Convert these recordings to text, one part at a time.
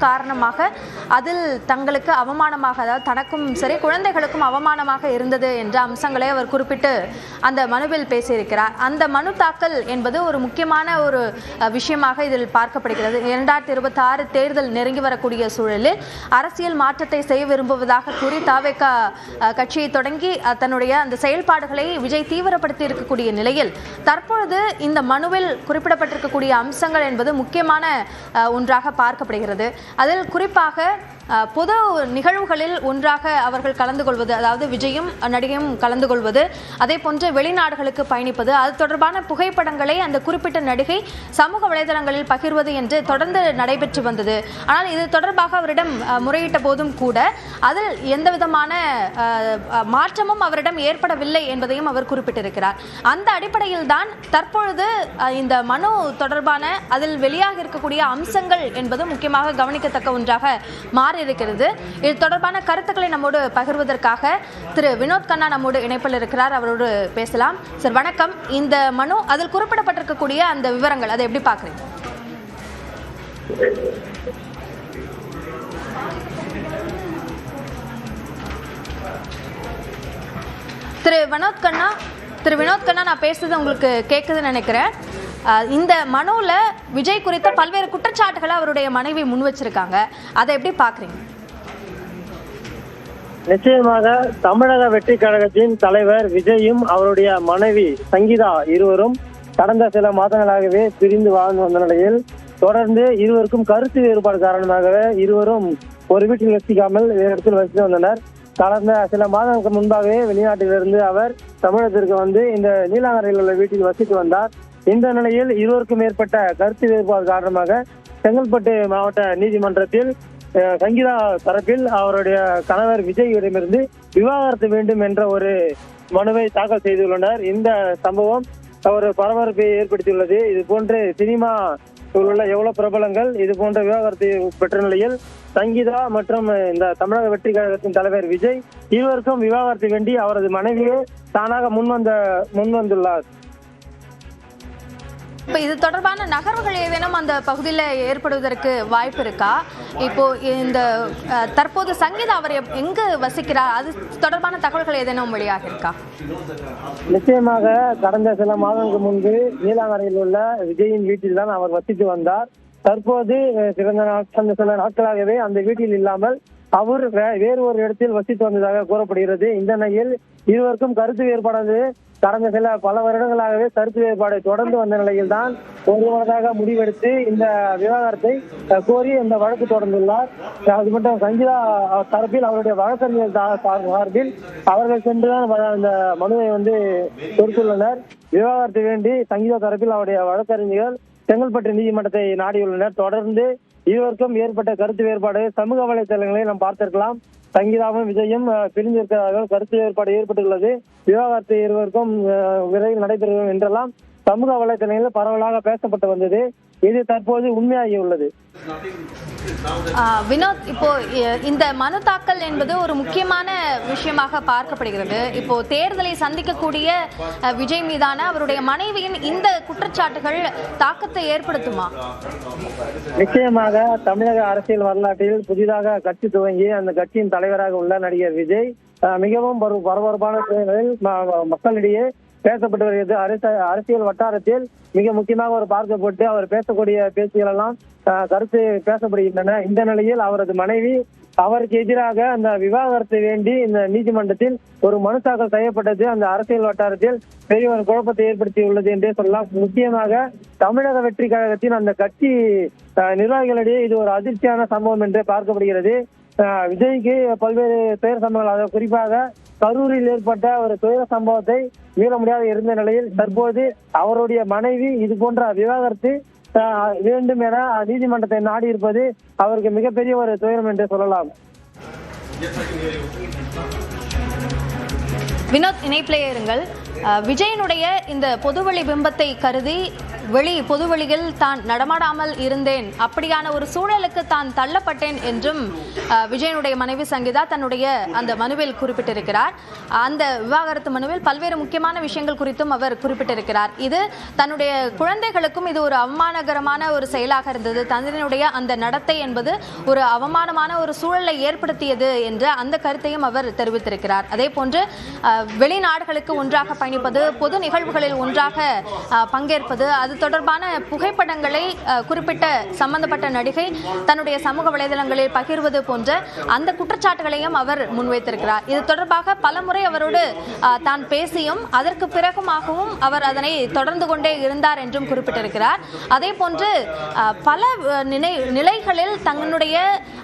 காரணமாக அதில் தங்களுக்கு அவமானமாக, அதாவது தனக்கும் சரி குழந்தைகளுக்கும் அவமானமாக இருந்தது என்ற அம்சங்களை அவர் குறிப்பிட்டு அந்த மனுவில் பேசியிருக்கிறார். அந்த மனு தாக்கல் என்பது ஒரு முக்கியமான ஒரு விஷயமாக இதில் பார்க்கப்படுகிறது. 2026 தேர்தல் நெருங்கி வரக்கூடிய சூழலில் அரசியல் மாற்றத்தை செய்ய விரும்புவதாக கூறி தவேக கட்சியை தொடங்கி தன்னுடைய அந்த செயல்பாடுகளை விஜய் தீவிரப்படுத்தி இருக்கக்கூடிய நிலையில் தற்பொழுது இந்த மனுவில் குறிப்பிடப்பட்டிருக்கக்கூடிய அம்சங்கள் என்பது முக்கியமான ஒன்றாக பார்க்கப்படுகிறது. அதில் குறிப்பாக பொது நிகழ்வுகளில் ஒன்றாக அவர்கள் கலந்து கொள்வது, அதாவது விஜயும் நடிகையும் கலந்து கொள்வது, அதே போன்று வெளிநாடுகளுக்கு பயணிப்பது, அது தொடர்பான புகைப்படங்களை அந்த குறிப்பிட்ட நடிகை சமூக வலைதளங்களில் பகிர்வது என்று தொடர்ந்து நடைபெற்று வந்தது. ஆனால் இது தொடர்பாக அவரிடம் முறையிட்ட போதும் கூட அதில் எந்த விதமான மாற்றமும் அவரிடம் ஏற்படவில்லை என்பதையும் அவர் குறிப்பிட்டிருக்கிறார். அந்த அடிப்படையில் தான் தற்பொழுது இந்த மனு தொடர்பான அதில் வெளியாக இருக்கக்கூடிய அம்சங்கள் என்பது முக்கியமாக கவனிக்கத்தக்க ஒன்றாக இருக்கிறது. இது தொடர்பான கருத்துக்களை நம்மோடு பகிர்வதற்காக திரு வினோத் கண்ணா நம்மோடு இணைப்பில் இருக்கிறார். அவரோடு பேசலாம். சார் வணக்கம். இந்த மனு அதில் குறிப்பிடப்பட்டிருக்கக்கூடிய அந்த விவரங்கள் அதை எப்படி பார்க்குறீங்க? திரு வினோத் கண்ணா நான் பேசுறது உங்களுக்கு கேட்குதுன்னு நினைக்கிறேன். இந்த மனுவில் விஜய் குறித்த பல்வேறு குற்றச்சாட்டுகளை அவருடைய மனைவி முன் வச்சிருக்காங்க. அதை எப்படி பாக்குறீங்க? நிச்சயமாக தமிழக வெற்றி கழகத்தின் தலைவர் விஜயும் அவருடைய மனைவி சங்கீதா இருவரும் கடந்த சில மாதங்களாகவே பிரிந்து வாழ்ந்து வந்த நிலையில் தொடர்ந்து இருவருக்கும் கருத்து வேறுபாடு காரணமாகவே இருவரும் ஒரு வீட்டில் வசிக்காமல் வேறு இடத்தில் வசித்து வந்தனர். கடந்த சில மாதங்களுக்கு முன்பாகவே வெளிநாட்டிலிருந்து அவர் தமிழகத்திற்கு வந்து இந்த நீலாங்கரையில் உள்ள வீட்டில் வசித்து வந்தார். இந்த நிலையில் இருவருக்கும் ஏற்பட்ட கருத்து வேறுபாடு காரணமாக செங்கல்பட்டு மாவட்ட நீதிமன்றத்தில் சங்கீதா தரப்பில் அவருடைய கணவர் விஜயிடமிருந்து விவாகரத்து வேண்டும் என்ற ஒரு மனுவை தாக்கல் செய்துள்ளனர். இந்த சம்பவம் ஒரு பரபரப்பை ஏற்படுத்தியுள்ளது. இது போன்று சினிமா உள்ள எவ்வளவு பிரபலங்கள் இது போன்ற விவாகரத்தை பெற்ற நிலையில் சங்கீதா மற்றும் இந்த தமிழக வெற்றி கழகத்தின் தலைவர் விஜய் இருவருக்கும் விவாகரத்து வேண்டி அவரது மனைவியே தானாக முன்வந்துள்ளார். இப்போ இது தொடர்பான நகர்வுகள் ஏதேனும் அந்த பகுதியில் ஏற்படுவதற்கு வாய்ப்பு இருக்கா? இப்போ இந்த தற்போது சங்கீதா அவர் எங்கு வசிக்கிறார், அது தொடர்பான தகவல்கள் ஏதேனும் வெளியாக இருக்கா? நிச்சயமாக கடந்த சில மாதங்களுக்கு முன்பு நீலாங்கரையில் உள்ள விஜயின் வீட்டில் தான் அவர் வசித்து வந்தார். தற்போது சில நாட்களாகவே அந்த வீட்டில் இல்லாமல் அவர் வேறு ஒரு இடத்தில் வசித்து வந்ததாக கூறப்படுகிறது. இந்த நிலையில் இருவருக்கும் கருத்து வேறுபாடு கடந்த பல வருடங்களாகவே கருத்து வேறுபாடு தொடர்ந்து வந்த நிலையில் தான் ஒருவராக முடிவெடுத்து இந்த விவகாரத்தை கோரி இந்த வழக்கு தொடர்ந்துள்ளார். அது மட்டும் சங்கீதா தரப்பில் அவருடைய வழக்கறிஞர் சார்பில் அவர்கள் சென்றுதான் அந்த மனுவை கொடுத்துள்ளனர். விவகாரத்தை வேண்டி சங்கீதா தரப்பில் அவருடைய வழக்கறிஞர்கள் செங்கல்பட்டு நீதிமன்றத்தை நாடியுள்ளனர். தொடர்ந்து இருவருக்கும் ஏற்பட்ட கருத்து வேறுபாடு சமூக வலைதளங்களை நாம் பார்த்திருக்கலாம். சங்கீதாவும் விஜயும் பிரிந்திருக்கிறார்கள், கருத்து வேறுபாடு ஏற்பட்டுள்ளது. விவாகரத்து இருவருக்கும் விரைவில் நடைபெறும் என்றெல்லாம் சமூக வலைதளங்களில் பரவலாக பேசப்பட்டு வந்தது. இது தற்போது உண்மையாகி உள்ளது. வினோத், இப்போ இந்த மனு தாக்கல் என்பது ஒரு முக்கியமான விஷயமாக பார்க்கப்படுகிறது. இப்போ தேர்தலை சந்திக்கக்கூடிய விஜய் மீதான அவருடைய மனைவியின் இந்த குற்றச்சாட்டுகள் தாக்கத்தை ஏற்படுத்துமா? நிச்சயமாக தமிழக அரசியல் வரலாற்றில் புதிதாக கட்சி துவங்கி அந்த கட்சியின் தலைவராக உள்ள நடிகர் விஜய் மிகவும் பரபரப்பான சூழலில் மக்களிடையே பேசப்பட்டு வருகிறது. அரசியல் வட்டாரத்தில் மிக முக்கியமாக ஒரு பார்க்கப்பட்டு அவர் பேசக்கூடிய பேச்சுகள் எல்லாம் கருத்து பேசப்படுகின்றன. இந்த நிலையில் அவரது மனைவி அவருக்கு எதிராக அந்த விவாகரத்தை வேண்டி இந்த நீதிமன்றத்தில் ஒரு மனு தாக்கல் செய்யப்பட்டது அந்த அரசியல் வட்டாரத்தில் பெரிய ஒரு குழப்பத்தை ஏற்படுத்தியுள்ளது என்றே சொல்லலாம். முக்கியமாக தமிழக வெற்றி கழகத்தின் அந்த கட்சி நிர்வாகிகளிடையே இது ஒரு அதிர்ச்சியான சம்பவம் என்றே பார்க்கப்படுகிறது. விஜய்க்கு பல்வேறு துயர சம்பவங்கள், அதாவது குறிப்பாக கரூரில் ஏற்பட்ட ஒரு துயர சம்பவத்தை மீற முடியாத இருந்த நிலையில் தற்போது அவருடைய மனைவி இது போன்ற விவாகரத்து வேண்டும் என நீதிமன்றத்தை நாடி இருப்பது அவருக்கு மிகப்பெரிய ஒரு துயரம் என்று சொல்லலாம். வினோத், இணைப்பிலே இருங்கள். விஜயனுடைய இந்த பொதுவெளி பிம்பத்தை கருதி பொதுவெளியில் தான் நடமாடாமல் இருந்தேன், அப்படியான ஒரு சூழலுக்கு தான் தள்ளப்பட்டேன் என்றும் விஜயனுடைய மனைவி சங்கீதா தன்னுடைய அந்த மனுவில் குறிப்பிட்டிருக்கிறார். அந்த விவாகரத்து மனுவில் பல்வேறு முக்கியமான விஷயங்கள் குறித்தும் அவர் குறிப்பிட்டிருக்கிறார். இது தன்னுடைய குழந்தைகளுக்கும் இது ஒரு அவமானகரமான ஒரு செயலாக இருந்தது, தந்தையினுடைய அந்த நடத்தை என்பது ஒரு அவமானமான ஒரு சூழலை ஏற்படுத்தியது என்ற அந்த கருத்தையும் அவர் தெரிவித்திருக்கிறார். அதே போன்று வெளிநாடுகளுக்கு ஒன்றாக பயணிப்பது, பொது நிகழ்வுகளில் ஒன்றாக பங்கேற்பது, அது தொடர்பான புகைப்படங்களை குறிப்பிட்ட சம்பந்தப்பட்ட நடிகை தன்னுடைய சமூக வலைதளங்களில் பகிர்வது போன்ற அந்த குற்றச்சாட்டுகளையும் அவர் முன்வைத்திருக்கிறார். இது தொடர்பாக பலமுறை அவரோடு தான் பேசியும் அதற்கு பிறகுமாகவும் அவர் அதனை தொடர்ந்து கொண்டே இருந்தார் என்றும் குறிப்பிட்டிருக்கிறார். அதே போன்று பல நிலைகளில் தன்னுடைய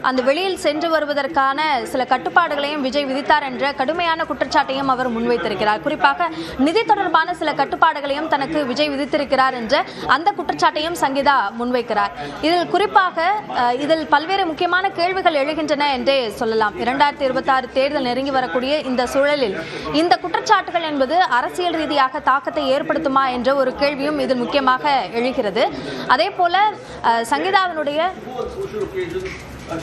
அந்த வெளியில் சென்று வருவதற்கான சில கட்டுப்பாடுகளையும் விஜய் விதித்தார் என்ற கடுமையான குற்றச்சாட்டையும் அவர் முன்வைத்திருக்கிறார். குறிப்பாக நிதி தொடர்பான சில கட்டுப்பாடுகளையும் தனக்கு விஜய் விதித்திருக்கிறார் என்ற அந்த குற்றச்சாட்டையும் சங்கீதா முன்வைக்கிறார். இதில் குறிப்பாக இதில் பல்வேறு முக்கியமான கேள்விகள் எழுகின்றன என்றே சொல்லலாம். 2026 தேர்தல் நெருங்கி வரக்கூடிய இந்த சூழலில் இந்த குற்றச்சாட்டுகள் என்பது அரசியல் ரீதியாக தாக்கத்தை ஏற்படுத்துமா என்ற ஒரு கேள்வியும் இதில் முக்கியமாக எழுகிறது. அதே போல சங்கீதாவினுடைய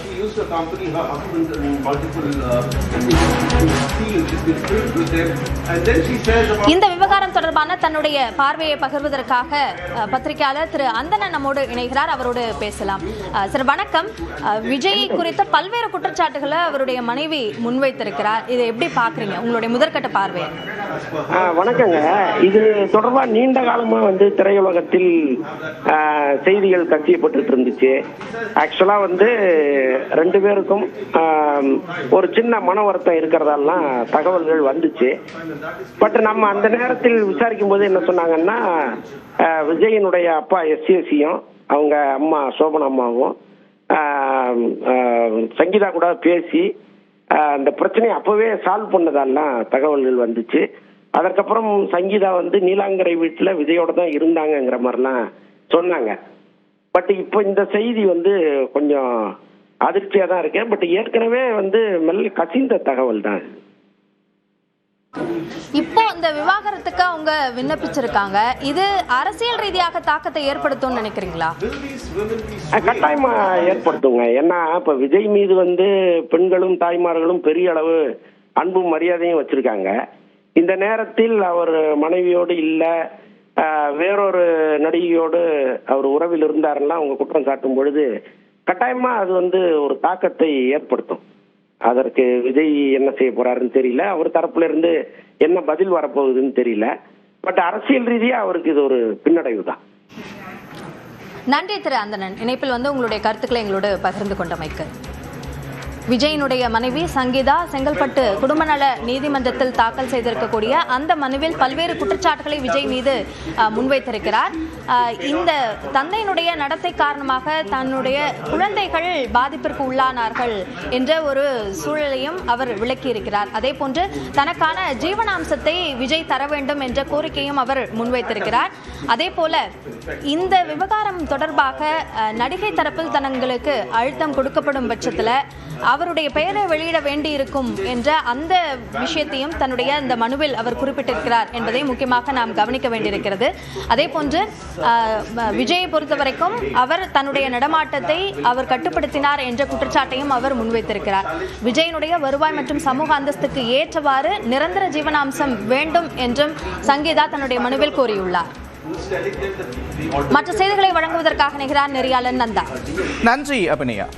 she used to accompany her husband in multiple scenes. She's been filled with them. And then she says about இந்த விவகாரம் தொடர்பான தன்னுடைய பார்வையை பகிர்வதற்காக பத்திரிகையாளர் திரு அந்தணன் நம்மோடு இணைகிறார். அவரோடு பேசலாம். சார் வணக்கம். விஜய் குறித்த பல்வேறு குற்றச்சாட்டுகளை அவருடைய மனைவி முன்வைத்திருக்கிறார். இதை எப்படி பாக்குறீங்க, உங்களுடைய முதற்கட்ட பார்வை? வணக்கங்க. இது தொடர்பா நீண்ட காலமா திரையுலகத்தில் செய்திகள் கசியப்பட்டு இருந்துச்சு. ஆக்சுவலா ரெண்டு பேருக்கும் ஒரு சின்ன மன வருத்தம் இருக்கிறதெல்லாம் தகவல்கள் வந்துச்சு. பட் நம்ம அந்த நேரத்தில் விசாரிக்கும் போது என்ன சொன்னாங்கன்னா, விஜயனுடைய அப்பா எஸ்சியும் அவங்க அம்மா சோபனா அம்மாவும் சங்கீதா கூட பேசி அந்த பிரச்சனையை அப்பவே சால்வ் பண்ணதெல்லாம் தகவல்கள் வந்துச்சு. அதற்கப்புறம் சங்கீதா நீலாங்கரை வீட்டுல விஜயோட தான் இருந்தாங்கிற மாதிரிலாம் சொன்னாங்க. பட் இப்போ இந்த செய்தி கொஞ்சம் அதிர்ச்சியா தான் இருக்கேன். பட் ஏற்கனவே மெல்ல கசிந்த தகவல் தான். இப்போ இந்த விவாகரத்துக்கு அவங்க விண்ணப்பிச்சிருக்காங்க. இது அரசியல் ரீதியாக தாக்கத்தை ஏற்படுத்தும் நினைக்கிறீங்களா? கட்டாயமா ஏற்படுத்துங்க. ஏன்னா இப்ப விஜய் மீது பெண்களும் தாய்மார்களும் பெரிய அளவு அன்பும் மரியாதையும் வச்சிருக்காங்க. இந்த நேரத்தில் அவர் மனைவியோடு இல்ல வேறொரு நடிகையோடு அவர் உறவில் இருந்தாருன்னா அவங்க குற்றம் சாட்டும் பொழுது கட்டாயமா அது ஒரு தாக்கத்தை ஏற்படுத்தும். அதற்கு விஜய் என்ன செய்ய போறாருன்னு தெரியல, அவர் தரப்புல இருந்து என்ன பதில் வரப்போகுதுன்னு தெரியல. பட் அரசியல் ரீதியா அவருக்கு இது ஒரு பின்னடைவு தான். நன்றி திரு அந்தணன், இணைப்பில் உங்களுடைய கருத்துக்களை எங்களோடு பகிர்ந்து கொண்டமைக்கு. விஜயனுடைய மனைவி சங்கீதா செங்கல்பட்டு குடும்பநல நீதிமன்றத்தில் தாக்கல் செய்திருக்கக்கூடிய அந்த மனுவில் பல்வேறு குற்றச்சாட்டுகளை விஜய் மீது முன்வைத்திருக்கிறார். இந்த தந்தையினுடைய நடத்தை காரணமாக தன்னுடைய குழந்தைகள் பாதிப்பிற்கு உள்ளானார்கள் என்ற ஒரு சூழலையும் அவர் விளக்கியிருக்கிறார். அதே போன்று தனக்கான ஜீவனாம்சத்தை விஜய் தர வேண்டும் என்ற கோரிக்கையும் அவர் முன்வைத்திருக்கிறார். அதே போல இந்த விவகாரம் தொடர்பாக நடிகை தரப்பில் தங்களுக்கு அழுத்தம் கொடுக்கப்படும் பட்சத்தில் அவருடைய பெயரை வெளியிட வேண்டியிருக்கும் என்ற அந்த விஷயத்தையும் தன்னுடைய இந்த மனுவில் அவர் குறிப்பிட்டிருக்கிறார் என்பதை முக்கியமாக நாம் கவனிக்க வேண்டியிருக்கிறது. அதே போன்று விஜயை பொறுத்தவரைக்கும் அவர் தன்னுடைய நடமாட்டத்தை அவர் கட்டுப்படுத்தினார் என்ற குற்றச்சாட்டையும் அவர் முன்வைத்திருக்கிறார். விஜயனுடைய வருவாய் மற்றும் சமூக அந்தஸ்துக்கு ஏற்றவாறு நிரந்தர ஜீவனாம்சம் வேண்டும் என்றும் சங்கீதா தன்னுடைய மனுவில் கோரியுள்ளார். மற்ற செய்திகளை வழங்குவதற்காக நிகரான் நெறியாளன் நந்தா. நன்றி அபிநயா.